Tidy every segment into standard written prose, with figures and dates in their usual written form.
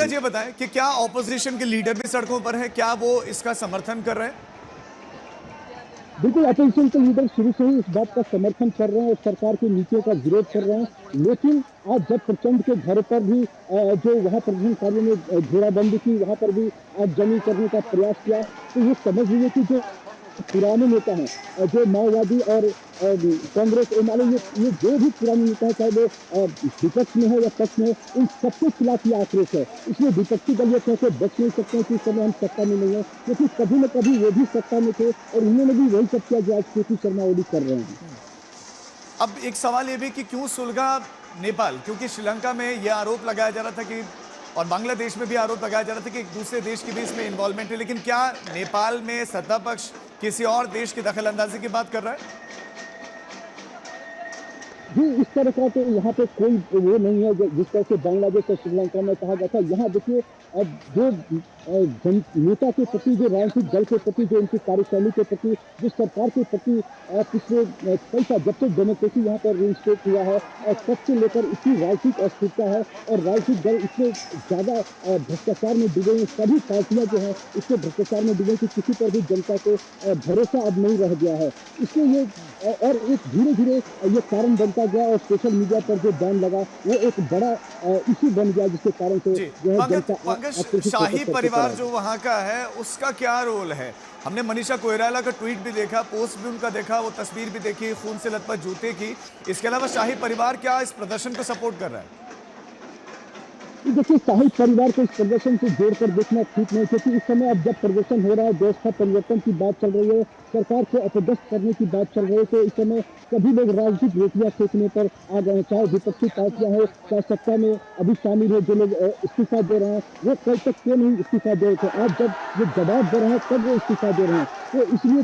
पंकज, ये बताएं कि क्या ऑपोजिशन के लीडर भी सड़कों पर हैं? क्या वो इसका समर्थन कर रहे हैं? बिल्कुल, अपोजिशन के लीडर शुरू से ही इस बात का समर्थन कर रहे हैं और सरकार के नीतियों का विरोध कर रहे हैं। लेकिन आज जब प्रचंड के घर पर भी जो वहां प्रदर्शनकारियों ने घेराबंदी की, वहां पर भी आगजनी करने का प्रयास किया, तो ये समझ लीजिए कि जो पुराने नेता हैं, जो माओवादी और कांग्रेस ये जो भी पुराने नेता है, चाहे वो विपक्ष में है या पक्ष में, इन सबके खिलाफ ये आक्रोश है। इसलिए विपक्षी दल ये कैसे बच नहीं सकते हैं कि इस समय हम सत्ता में नहीं है, क्योंकि कभी न कभी वो भी सत्ता में थे और उन्होंने भी वही सब किया जो आज केपी शर्मा ओली कर रहे हैं। अब एक सवाल ये भी कि क्यों सुलगा नेपाल? क्योंकि श्रीलंका में यह आरोप लगाया जा रहा था कि, और बांग्लादेश में भी आरोप लगाया जा रहा था कि एक दूसरे देश की भी इसमें इन्वॉल्वमेंट है, लेकिन क्या नेपाल में सत्ता पक्ष किसी और देश की दखल अंदाजी की बात कर रहा है? जी, इस तरह का तो यहाँ पे कोई वो नहीं है जिस तरह से बांग्लादेश और श्रीलंका में कहा जाता है। यहाँ देखिए, अब जो नेता के प्रति, जो राजनीतिक दल के प्रति, जो उनकी कार्यशैली के प्रति, जो सरकार के प्रति पिछले कई साल जब तक डेमोक्रेसी यहाँ पर रिइंस्टेट हुआ है और तब से लेकर इतनी राजनीतिक अस्थिरता है और राजनीतिक दल इतने ज़्यादा भ्रष्टाचार में डूबे हैं, सभी पार्टियाँ जो हैं इससे भ्रष्टाचार में डूबे कि किसी पर भी जनता को भरोसा अब नहीं रह गया है। इसलिए ये और एक धीरे धीरे ये कारण बनता गया और सोशल मीडिया पर जो बैन लगा वो एक बड़ा इशू बन गया, जिसके कारण से जो है जनता। शाही परिवार जो वहां का है उसका क्या रोल है? हमने मनीषा कोइराला का ट्वीट भी देखा, पोस्ट भी उनका देखा, वो तस्वीर भी देखी खून से लथपथ जूते की। इसके अलावा शाही परिवार क्या इस प्रदर्शन को सपोर्ट कर रहा है? देखिए, शाही परिवार को इस प्रदर्शन से जोड़कर देखना ठीक नहीं, क्योंकि इस समय अब जब प्रदर्शन हो रहा है, व्यवस्था परिवर्तन की बात चल रही है, सरकार को अपदस्थ करने की बात चल रही है, तो इस समय सभी लोग राजनीतिक रोटियां सेकने पर आ गए हैं। चाहे विपक्षी पार्टियां हो, चाहे सत्ता में अभी शामिल है, जो लोग इस्तीफा दे रहे हैं वो कल तक क्यों नहीं इस्तीफा दे रहे थे, आज जब ये दबाव दे रहे हैं तब वो इस्तीफा दे रहे हैं। तो इसलिए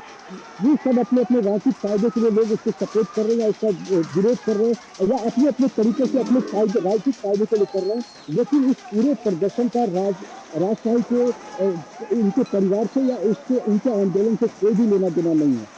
ये सब अपने अपने राजनीतिक फायदे के लिए लोग इसको सपोर्ट कर रहे हैं या इसका विरोध कर रहे हैं या अपने अपने तरीके से अपने राजनीतिक फायदे के लिए कर रहे हैं। लेकिन इस पूरे प्रदर्शन का राजशाही के उनके परिवार से या उसके उनके आंदोलन से कोई भी लेना देना नहीं है।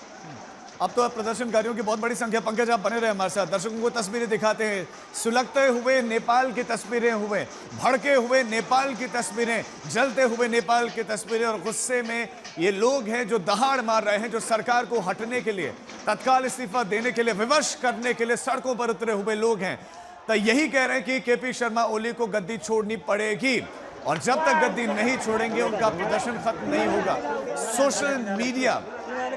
अब तो प्रदर्शनकारियों की बहुत बड़ी संख्या। पंकज, आप बने रहे हमारे साथ, दर्शकों को तस्वीरें दिखाते हैं। सुलगते हुए नेपाल की तस्वीरें हुए, भड़के हुए नेपाल की तस्वीरें, जलते हुए नेपाल की तस्वीरें, और गुस्से में ये लोग हैं जो दहाड़ मार रहे हैं, जो सरकार को हटने के लिए, तत्काल इस्तीफा देने के लिए, विवश करने के लिए सड़कों पर उतरे हुए लोग हैं। तो यही कह रहे हैं कि केपी शर्मा ओली को गद्दी छोड़नी पड़ेगी, और जब तक गद्दी नहीं छोड़ेंगे उनका प्रदर्शन खत्म नहीं होगा। सोशल मीडिया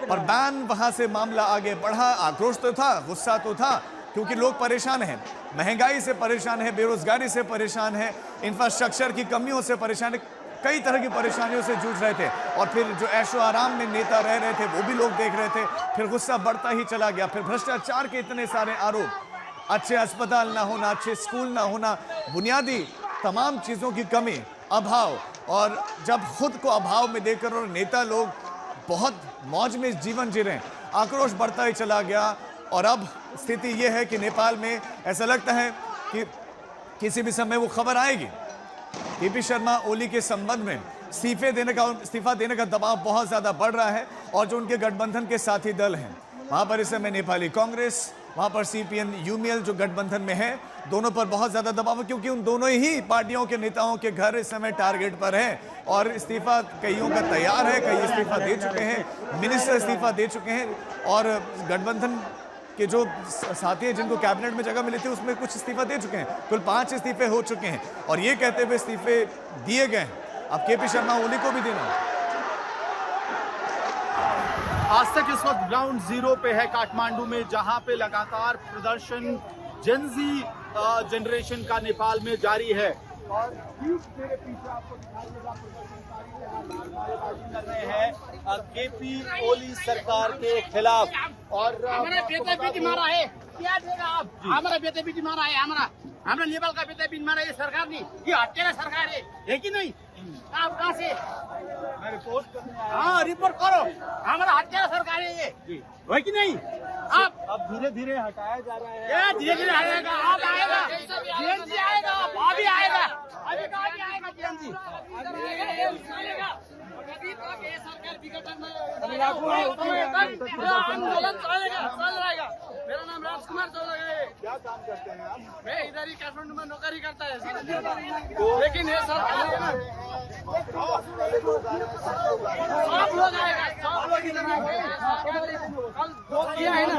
पर बैन, वहां से मामला आगे बढ़ा। आक्रोश तो था, गुस्सा तो था, क्योंकि लोग परेशान हैं, महंगाई से परेशान है, बेरोजगारी से परेशान है, इंफ्रास्ट्रक्चर की कमियों से परेशान है, कई तरह की परेशानियों से जूझ रहे थे। और फिर जो ऐशो आराम में नेता रह रहे थे वो भी लोग देख रहे थे। फिर गुस्सा बढ़ता ही चला गया। फिर भ्रष्टाचार के इतने सारे आरोप, अच्छे अस्पताल ना होना, अच्छे स्कूल ना होना, बुनियादी तमाम चीज़ों की कमी, अभाव, और जब खुद को अभाव में देखकर और नेता लोग बहुत मौज में जीवन जी रहे हैं, आक्रोश बढ़ता ही चला गया। और अब स्थिति यह है कि नेपाल में ऐसा लगता है कि किसी भी समय वो खबर आएगी। केपी शर्मा ओली के संबंध में इस्तीफा देने का दबाव बहुत ज़्यादा बढ़ रहा है, और जो उनके गठबंधन के साथी दल हैं वहाँ पर इस समय नेपाली कांग्रेस, वहाँ पर सीपीएन यूमिएल जो गठबंधन में है, दोनों पर बहुत ज़्यादा दबाव है, क्योंकि उन दोनों ही पार्टियों के नेताओं के घर इस समय टारगेट पर हैं। और इस्तीफा कईयों का तैयार है, कई इस्तीफा दे चुके हैं, मिनिस्टर इस्तीफा दे चुके हैं, और गठबंधन के जो साथी हैं जिनको कैबिनेट में जगह मिली थी उसमें कुछ इस्तीफा दे चुके हैं। कुल 5 इस्तीफे हो चुके हैं, और ये कहते हुए इस्तीफे दिए गए हैं, अब केपी शर्मा ओली को भी देना है। आज तक इस वक्त ग्राउंड जीरो पे है काठमांडू में, जहां पे लगातार प्रदर्शन जेनजी जनरेशन का नेपाल में जारी है। और मेरे पीछे आपको दिखाई देगा प्रदर्शनकारी कर रहे हैं केपी ओली सरकार के खिलाफ। और हमारा बेटा बेटी मारा है, क्या देगा आप? हमारा बेटा बेटी मारा है, हमारा नेपाल का बेटा बेटी मारा है सरकार ने, ये हत्या सरकार है कि नहीं? आप कहाँ से? मैं रिपोर्ट करने आया। हाँ, रिपोर्ट करो, हमारा हत्या सरकार है ये, है कि नहीं? आप अब धीरे धीरे हटाया जा रहा है। ये धीरे धीरे आएगा, आप आएगा, जेएनजी आएगा, अभी आएगा, अभी कहाँ आएगा जेएनजी? अभी तक ये सरकार विघटन में आंदोलन चल रहेगा। मेरा नाम राजकुमार चौधरी है। क्या काम करते हैं आप? मैं इधर ही काठमांडू में नौकरी करता है, लेकिन ये सरकार सब लोग आएगा, सब लोग इधर आएंगे। कल जो किया है ना,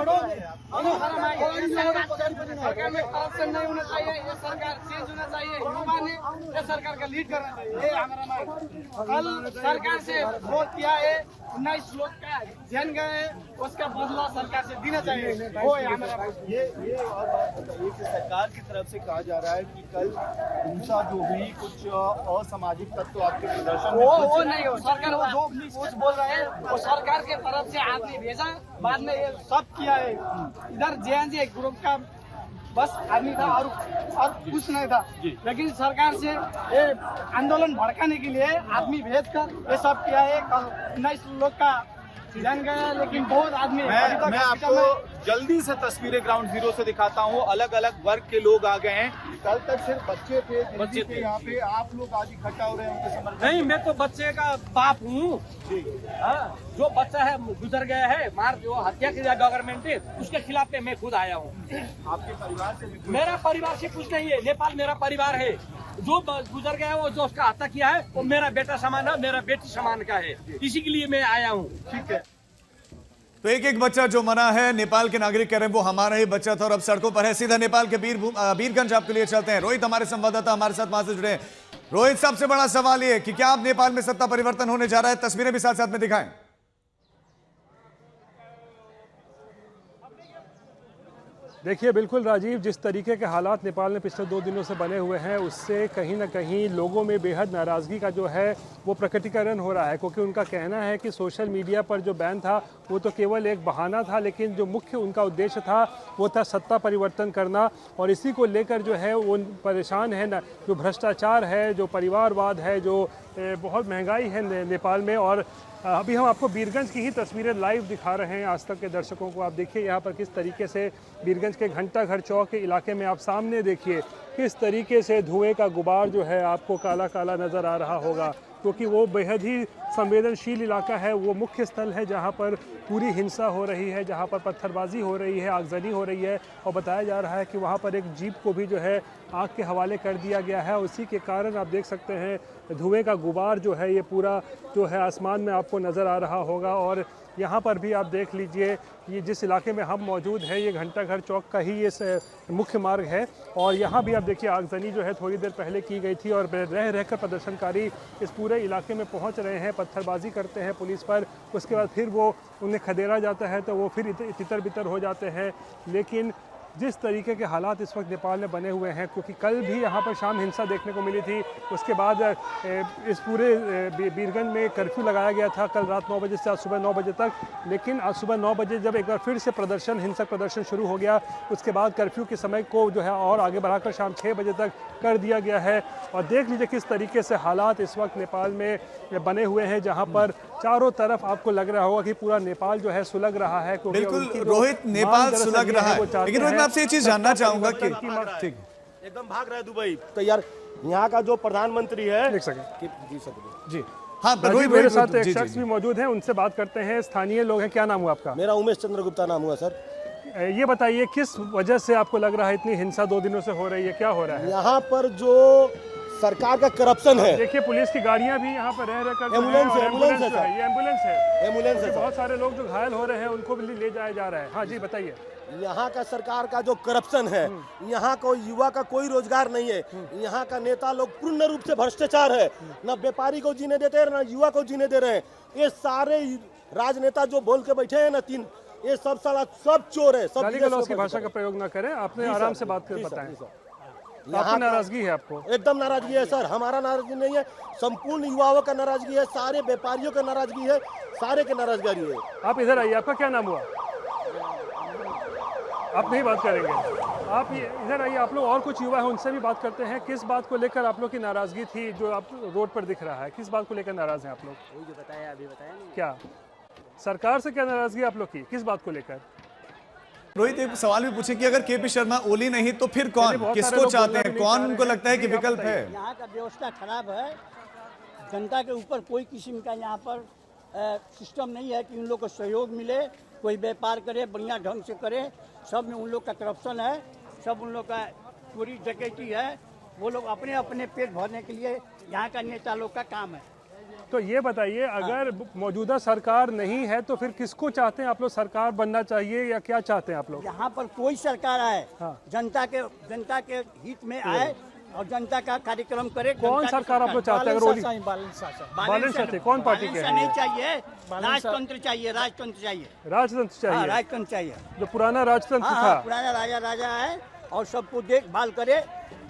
सरकार में करप्शन नहीं होना चाहिए, ये सरकार चेंज होना चाहिए, युवा ने ये सरकार का लीड करना चाहिए, ये हमारा मांग। कल सरकार से वोट किया है, 19 लोग का जन गए, उसका बदला सरकार से देना चाहिए, वो है हमारा मांग। ये और बात बताइए कि सरकार की तरफ से कहा जा रहा है कि कल हिंसा जो हुई कुछ असामाजिक तत्व आपके प्रदर्शन में वो नहीं हो, सरकार वो जो भी कुछ बोल रहे हैं वो सरकार के तरफ से आदमी भेजा, बाद में ये सब किया है। इधर जेएनजी एक ग्रुप का बस आदमी था और कुछ नहीं था, लेकिन सरकार से ये आंदोलन भड़काने के लिए आदमी भेजकर ये सब किया है। कल 19 लोग का जान गया, लेकिन बहुत आदमी मैं आपको जल्दी से तस्वीरें ग्राउंड जीरो से दिखाता हूँ। अलग अलग वर्ग के लोग आ गए हैं। कल तक सिर्फ बच्चे थे, यहाँ पे आप लोग आज इकट्ठा हो रहे हैं उनके समर्थन। नहीं, मैं तो बच्चे का बाप हूँ। जो बच्चा है गुजर गया है, मार जो हत्या किया गवर्नमेंट ने, उसके खिलाफ पे मैं खुद आया हूँ। आपके परिवार से भी मेरा परिवार से कुछ नहीं है, नेपाल मेरा परिवार है। जो गुजर गया है वो जो उसका हत्या किया है वो मेरा बेटा समान है, मेरा बेटी समान का है, इसी के लिए मैं आया हूँ। ठीक है। तो एक एक बच्चा जो मरा है, नेपाल के नागरिक कह रहे हैं वो हमारा ही बच्चा था और अब सड़कों पर है। सीधा नेपाल के वीरगंज आपके लिए चलते हैं। रोहित हमारे संवाददाता हमारे साथ वहां से जुड़े हैं। रोहित, सबसे बड़ा सवाल ये कि क्या अब नेपाल में सत्ता परिवर्तन होने जा रहा है? तस्वीरें भी साथ साथ में दिखाएं। देखिए बिल्कुल राजीव, जिस तरीके के हालात नेपाल में पिछले 2 दिनों से बने हुए हैं उससे कहीं ना कहीं लोगों में बेहद नाराज़गी का जो है वो प्रकटीकरण हो रहा है, क्योंकि उनका कहना है कि सोशल मीडिया पर जो बैन था वो तो केवल एक बहाना था, लेकिन जो मुख्य उनका उद्देश्य था वो था सत्ता परिवर्तन करना। और इसी को लेकर जो है वो परेशान है ना, जो भ्रष्टाचार है, जो परिवारवाद है, जो बहुत महंगाई है नेपाल में। और अभी हम आपको वीरगंज की ही तस्वीरें लाइव दिखा रहे हैं आज तक के दर्शकों को। आप देखिए यहाँ पर किस तरीके से वीरगंज के घंटाघर चौक के इलाके में आप सामने देखिए किस तरीके से धुएं का गुबार जो है आपको काला काला नज़र आ रहा होगा, क्योंकि वो बेहद ही संवेदनशील इलाका है। वो मुख्य स्थल है जहाँ पर पूरी हिंसा हो रही है, जहाँ पर पत्थरबाजी हो रही है, आगजनी हो रही है। और बताया जा रहा है कि वहाँ पर एक जीप को भी जो है आग के हवाले कर दिया गया है। उसी के कारण आप देख सकते हैं धुएं का गुबार जो है ये पूरा जो है आसमान में आपको नज़र आ रहा होगा। और यहाँ पर भी आप देख लीजिए, ये जिस इलाके में हम मौजूद हैं ये घंटाघर चौक का ही ये मुख्य मार्ग है। और यहाँ भी आप देखिए आगजनी जो है थोड़ी देर पहले की गई थी और रह रहकर प्रदर्शनकारी इस पूरे इलाके में पहुँच रहे हैं, पत्थरबाजी करते हैं पुलिस पर, उसके बाद फिर वो उन्हें खदेड़ा जाता है तो वो फिर तितर बितर हो जाते हैं। लेकिन जिस तरीके के हालात इस वक्त नेपाल में बने हुए हैं, क्योंकि कल भी यहाँ पर शाम हिंसा देखने को मिली थी, उसके बाद इस पूरे वीरगंज में कर्फ्यू लगाया गया था कल रात 9 बजे से आज सुबह 9 बजे तक। लेकिन आज सुबह 9 बजे जब एक बार फिर से हिंसक प्रदर्शन शुरू हो गया, उसके बाद कर्फ्यू के समय को जो है और आगे बढ़ाकर शाम 6 बजे तक कर दिया गया है। और देख लीजिए किस तरीके से हालात इस वक्त नेपाल में बने हुए हैं, जहाँ पर चारों तरफ आपको लग रहा होगा कि पूरा नेपाल जो है सुलग रहा है। बिल्कुल रोहित, नेपाल सुलग रहा है, लेकिन रोहित मैं आपसे ये चीज जानना चाहूंगा कि ठीक एकदम भाग रहा है दुबई। तो यार यहाँ का जो प्रधानमंत्री है जी हाँ, रोहित मेरे साथ एक शख्स भी मौजूद है, उनसे बात करते हैं। स्थानीय लोग हैं, क्या नाम हुआ आपका? मेरा उमेश चंद्र गुप्ता नाम हुआ सर। ये बताइए किस वजह से आपको लग रहा है इतनी हिंसा 2 दिनों से हो रही है, क्या हो रहा है? यहाँ पर जो सरकार का करप्शन है, देखिए पुलिस की गाड़ियाँ भी यहाँ पर रह रहकर एम्बुलेंस है, ये एम्बुलेंस एम्बुलेंस है। बहुत सारे लोग जो घायल हो रहे हैं उनको भी ले जाया जा रहा है। हाँ जी बताइए। यहाँ का सरकार का जो करप्शन है, यहाँ को युवा का कोई रोजगार नहीं है, यहाँ का नेता लोग पूर्ण रूप से भ्रष्टाचार है, न व्यापारी को जीने देते हैं न युवा को जीने दे रहे हैं। ये सारे राजनेता जो बोल के बैठे हैं ना तीन, ये सब साला सब चोर है, सब गाली-गलौज की भाषा का प्रयोग न करें, आपने आराम से बात कर बताएं। आपकी नाराजगी है? आपको एकदम नाराजगी है सर, हमारा नाराजगी नहीं है, संपूर्ण युवाओं का नाराजगी है, सारे व्यापारियों का नाराजगी है, सारे के नाराजगी है। आप इधर आइए, आपका क्या नाम हुआ? आप नहीं बात करेंगे, आप इधर आइए। आप लोग और कुछ युवा हैं उनसे भी बात करते हैं। किस बात को लेकर आप लोग की नाराजगी थी जो आप रोड पर दिख रहा है? किस बात को लेकर नाराज हैं आप लोग? वही जो बताया अभी बताया नहीं। क्या सरकार से क्या नाराजगी आप लोग की, किस बात को लेकर? रोहित एक सवाल भी पूछे कि अगर केपी शर्मा ओली नहीं तो फिर कौन, किसको चाहते हैं, कौन उनको लगता है कि विकल्प है? यहाँ का व्यवस्था खराब है, जनता के ऊपर कोई किस्म का यहाँ पर सिस्टम नहीं है कि उन लोग को सहयोग मिले, कोई व्यापार करे बढ़िया ढंग से करे। सब में उन लोग का करप्शन है, सब उन लोग का चोरी डकैती है। वो लोग अपने अपने पेट भरने के लिए यहाँ का नेता लोग का काम है। तो ये बताइए, अगर मौजूदा सरकार नहीं है तो फिर किसको चाहते हैं आप लोग? सरकार बनना चाहिए या क्या चाहते हैं आप लोग? यहाँ पर कोई सरकार आए, हाँ। जनता के हित में आए और जनता का कार्यक्रम करे। कौन सरकार आप लोग चाहते हैं? अगर बैलेंस चाहते कौन पार्टी के? नहीं चाहिए, राजतंत्र चाहिए, राजतंत्र चाहिए, राजतंत्र चाहिए, राजतंत्र चाहिए। जो पुराना राजतंत्र हाँ, था। पुराना राजा है और सबको देखभाल करे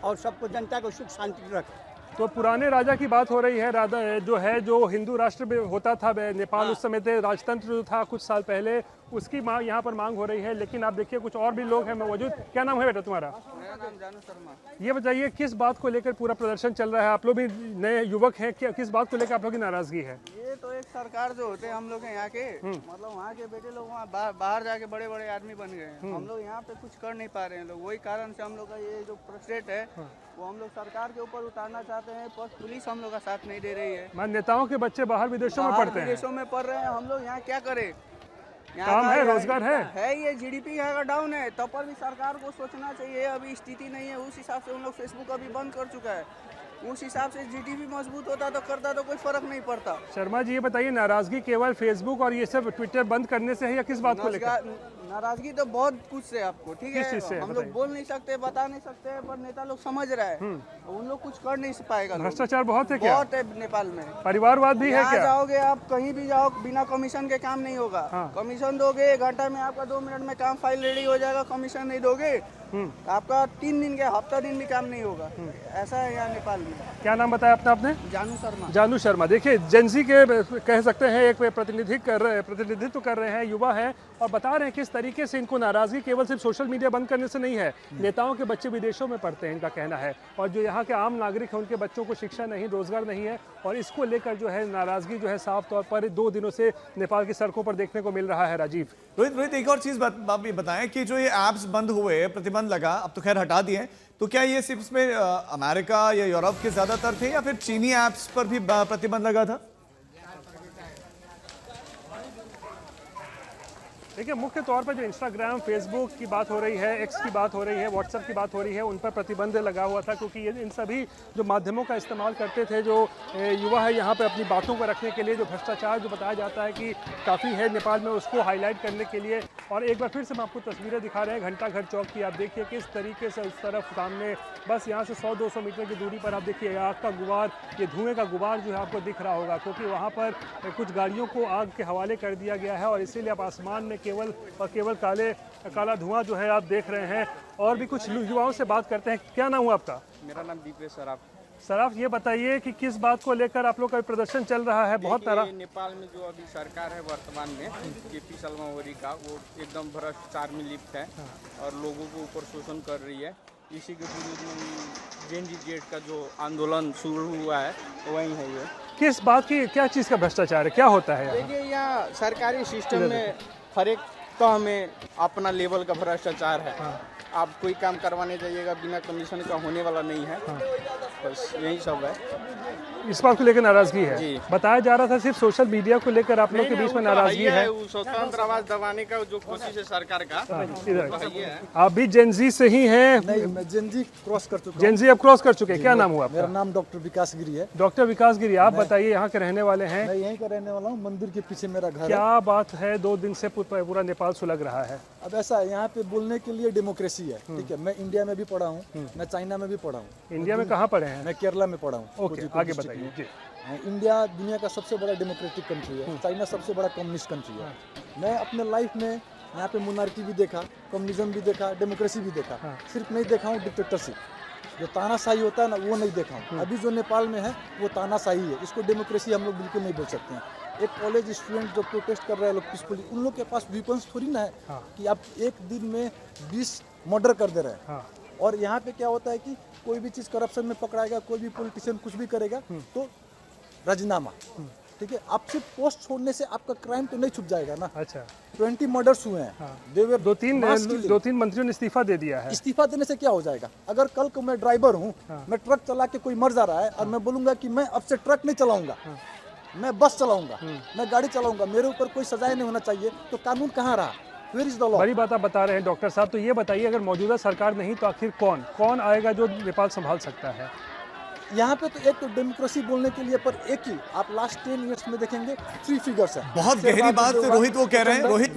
और सबको जनता को सुख शांति रखे। तो पुराने राजा की बात हो रही है, राजा जो हिंदू राष्ट्र में होता था नेपाल, उस समय थे राजतंत्र जो था कुछ साल पहले, उसकी मांग यहाँ पर मांग हो रही है। लेकिन आप देखिए कुछ और भी लोग हैं मौजूद। क्या नाम है बेटा तुम्हारा? मेरा नाम जानू शर्मा। ये बताइए किस बात को लेकर पूरा प्रदर्शन चल रहा है? आप लोग भी नए युवक हैं, क्या किस बात को लेकर आप लोग की नाराजगी है? ये तो एक सरकार जो होते हैं हम लोग यहाँ के, मतलब वहाँ के बेटे लोग वहाँ बाहर जाके बड़े बड़े आदमी बन गए हैं। हम लोग यहाँ पे कुछ कर नहीं पा रहे हैं लोग, वही कारण से हम लोग का ये जो फ्रस्ट्रेट है वो हम लोग सरकार के ऊपर उतारना चाहते हैं। पर पुलिस हम लोग का साथ नहीं दे रही है। नेताओं के बच्चे बाहर विदेशों में पढ़ते हैं, विदेशों में पढ़ रहे हैं, हम लोग यहाँ क्या करें? काम है, रोजगार है ये जीडीपी यहाँ का डाउन है, तब पर भी सरकार को सोचना चाहिए। अभी स्थिति नहीं है, उस हिसाब से उन लोग फेसबुक अभी बंद कर चुका है। उस हिसाब से जीडीपी मजबूत होता तो करता तो कोई फर्क नहीं पड़ता। शर्मा जी ये बताइए, नाराजगी केवल फेसबुक और ये सब ट्विटर बंद करने से है या किस बात को लेकर? नाराजगी तो बहुत कुछ से आपको, ठीक है, हम लोग बोल नहीं सकते, बता नहीं सकते, पर नेता लोग समझ रहे हैं, उन लोग कुछ कर नहीं पाएगा। भ्रष्टाचार बहुत है क्या? बहुत है नेपाल में। परिवारवाद भी है क्या? जाओगे आप कहीं भी जाओ, बिना कमीशन के काम नहीं होगा। कमीशन दोगे 1 घंटा में आपका 2 मिनट में काम फाइल रेडी हो जाएगा। कमीशन नहीं दोगे आपका 3 दिन के हफ्ता दिन भी काम नहीं होगा। ऐसा है यहाँ नेपाल में। क्या नाम बताया आपने? जानू शर्मा। जानू शर्मा। देखिए जेंजी के कह सकते हैं एक प्रतिनिधित्व कर रहे हैं, युवा हैं और बता रहे हैं किस तरीके से इनको नाराजगी केवल सिर्फ सोशल मीडिया बंद करने से नहीं है। नेताओं के बच्चे विदेशों में पढ़ते हैं, इनका कहना है, और जो यहाँ के आम नागरिक हैं उनके बच्चों को शिक्षा नहीं, रोजगार नहीं है, और इसको लेकर जो है नाराजगी जो है साफ तौर पर 2 दिनों से नेपाल की सड़कों पर देखने को मिल रहा है। राजीव, रोहित एक और चीज आप भी बताएं कि जो ये ऐप्स बंद हुए, प्रतिबंध लगा, अब तो खैर हटा दिए, तो क्या ये सिर्फ इसमें अमेरिका या यूरोप के ज्यादातर थे या फिर चीनी ऐप्स पर भी प्रतिबंध लगा था? देखिए मुख्य तौर पर जो इंस्टाग्राम, फेसबुक की बात हो रही है, एक्स की बात हो रही है, व्हाट्सएप की बात हो रही है, उन पर प्रतिबंध लगा हुआ था, क्योंकि ये इन सभी जो माध्यमों का इस्तेमाल करते थे जो युवा है यहाँ पे अपनी बातों को रखने के लिए, जो भ्रष्टाचार जो बताया जाता है कि काफ़ी है नेपाल में, उसको हाईलाइट करने के लिए। और एक बार फिर से हम आपको तस्वीरें दिखा रहे हैं घंटा घर चौक की। आप देखिए किस तरीके से उस तरफ सामने बस यहाँ से 100-200 मीटर की दूरी पर आप देखिए आग का गुबार, ये धुएँ का गुबार जो है आपको दिख रहा होगा, क्योंकि वहाँ पर कुछ गाड़ियों को आग के हवाले कर दिया गया है और इसीलिए आप आसमान में केवल काला धुआं जो है आप देख रहे हैं। और भी कुछ युवाओं से बात करते हैं। क्या नाम हुआ आपका? मेरा नाम दीपेश सराफ। सराफ, ये बताइए कि किस बात को लेकर आप लोग का प्रदर्शन चल रहा है? बहुत नेपाल में जो अभी सरकार है वर्तमान में केपी शर्मा ओली का, वो एकदम भ्रष्टाचार में लिप्त है और लोगों को ऊपर शोषण कर रही है। इसी के विरुद्ध में जेनजी जेट का जो आंदोलन शुरू हुआ है वही है ये। किस बात की, क्या चीज़ का भ्रष्टाचार है, क्या होता है? देखिए यहाँ सरकारी सिस्टम में हर एक तह में अपना लेवल का भ्रष्टाचार है। आप कोई काम करवाने जाइएगा बिना कमीशन का होने वाला नहीं है। बस यही सब है। इस बात को लेकर नाराजगी है? जी। बताया जा रहा था सिर्फ सोशल मीडिया को लेकर आप लोग के बीच में नाराजगी है। स्वतंत्र आवाज दबाने का जो कोशिश है सरकार का, आप भी जेनजी से ही हैं? नहीं, मैं जेनजी क्रॉस कर चुका हूं। जेनजी अब क्रॉस कर चुके हैं। क्या नाम हुआ आपका? मेरा नाम डॉक्टर विकास गिरी है। डॉक्टर विकास गिरी, आप बताइए यहाँ के रहने वाले हैं? मैं यहीं का रहने वाला हूँ, मंदिर के पीछे मेरा घर है। क्या बात है, 2 दिन से पूरा नेपाल सुलग रहा है? अब ऐसा है, यहाँ पे बोलने के लिए डेमोक्रेसी है, ठीक है। मैं इंडिया में भी पढ़ा हूँ, मैं चाइना में भी पढ़ा हूँ। इंडिया में कहाँ पढ़े हैं? मैं केरला में पढ़ा हूँ। ओके, आगे बताइए जी। इंडिया दुनिया का सबसे बड़ा डेमोक्रेटिक कंट्री है, चाइना सबसे बड़ा कम्युनिस्ट कंट्री है। मैं अपने लाइफ में यहाँ पे मोनार्की भी देखा, कम्युनिज्म भी देखा, डेमोक्रेसी भी देखा, सिर्फ नहीं देखा हूँ डिक्टेटरशिप, जो तानाशाही होता है ना, वो नहीं देखा हूँ। अभी जो नेपाल में है वो तानाशाही है, इसको डेमोक्रेसी हम लोग बिल्कुल नहीं बोल सकते हैं। एक कॉलेज स्टूडेंट जो प्रोटेस्ट कर रहे हैं लोग पीसफुली, उन लोग के पास वेपन्स थोड़ी ना है कि आप एक दिन में 20 मर्डर कर दे रहे हैं। और यहाँ पे क्या होता है कि कोई भी चीज़ करप्शन में पकड़ाएगा, कोई भी पॉलिटिशियन कुछ भी करेगा तो राजीनामा, ठीक है। आप सिर्फ पोस्ट छोड़ने से आपका क्राइम तो नहीं छुप जाएगा ना। अच्छा, 20 मर्डर्स हुए हैं। दो तीन मंत्रियों ने इस्तीफा दे दिया है। इस्तीफा देने से क्या हो जाएगा? अगर कल को मैं ड्राइवर हूँ, मैं ट्रक चला के कोई मर जा रहा है और मैं बोलूंगा कि मैं अब से ट्रक नहीं चलाऊंगा, मैं बस चलाऊंगा, मैं गाड़ी चलाऊंगा, मेरे ऊपर कोई सजाए नहीं होना चाहिए, तो कानून कहाँ रहा? बड़ी बात आप बता रहे हैं डॉक्टर साहब। तो ये बताइए, अगर मौजूदा सरकार नहीं तो आखिर कौन आएगा जो नेपाल संभाल सकता है? यहाँ पे तो एक तो डेमोक्रेसी बोलने के लिए पर एक ही आप लास्ट 10 ईयर्स में देखेंगे 3 फिगर्स है। बहुत गहरी बात रोहित वो कह रहे हैं। रोहित